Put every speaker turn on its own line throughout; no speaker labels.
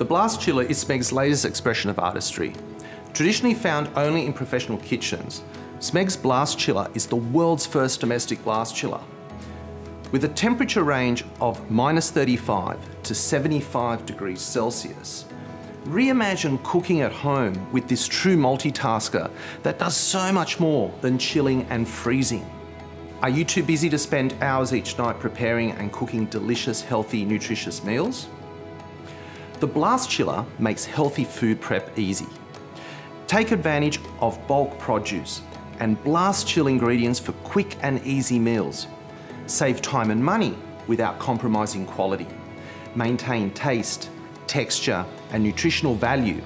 The Blast Chiller is Smeg's latest expression of artistry. Traditionally found only in professional kitchens, Smeg's Blast Chiller is the world's first domestic blast chiller. With a temperature range of -35 to 75 degrees Celsius, reimagine cooking at home with this true multitasker that does so much more than chilling and freezing. Are you too busy to spend hours each night preparing and cooking delicious, healthy, nutritious meals? The Blast Chiller makes healthy food prep easy. Take advantage of bulk produce and blast chill ingredients for quick and easy meals. Save time and money without compromising quality. Maintain taste, texture, and nutritional value,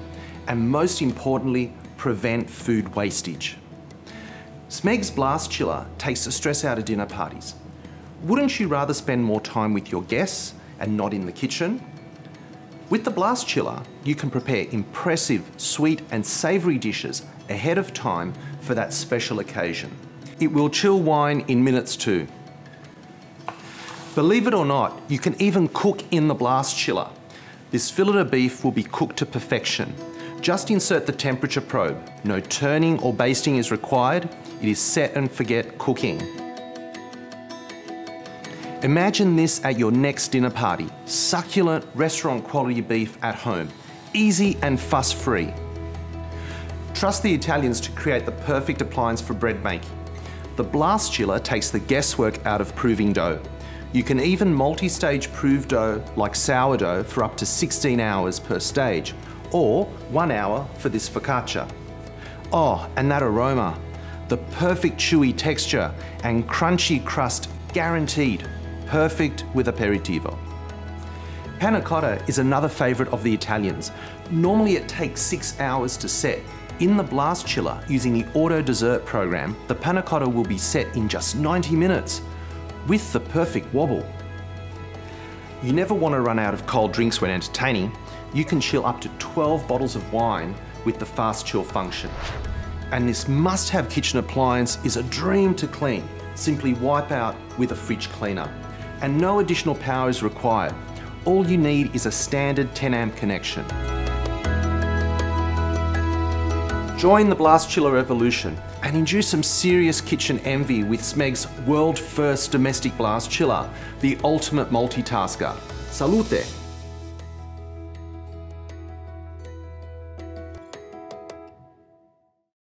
and most importantly, prevent food wastage. Smeg's Blast Chiller takes the stress out of dinner parties. Wouldn't you rather spend more time with your guests and not in the kitchen? With the Blast Chiller, you can prepare impressive, sweet and savoury dishes ahead of time for that special occasion. It will chill wine in minutes too. Believe it or not, you can even cook in the Blast Chiller. This fillet of beef will be cooked to perfection. Just insert the temperature probe. No turning or basting is required. It is set and forget cooking. Imagine this at your next dinner party. Succulent, restaurant quality beef at home. Easy and fuss-free. Trust the Italians to create the perfect appliance for bread making. The Blast Chiller takes the guesswork out of proving dough. You can even multi-stage prove dough like sourdough for up to 16 hours per stage, or 1 hour for this focaccia. Oh, and that aroma. The perfect chewy texture and crunchy crust guaranteed. Perfect with aperitivo. Panna cotta is another favourite of the Italians. Normally it takes 6 hours to set. In the Blast Chiller, using the auto dessert program, the panna cotta will be set in just 90 minutes with the perfect wobble. You never want to run out of cold drinks when entertaining. You can chill up to 12 bottles of wine with the fast chill function. And this must-have kitchen appliance is a dream to clean. Simply wipe out with a fridge cleaner. And no additional power is required. All you need is a standard 10 amp connection. Join the Blast Chiller revolution and induce some serious kitchen envy with Smeg's world-first domestic blast chiller, the ultimate multitasker. Salute!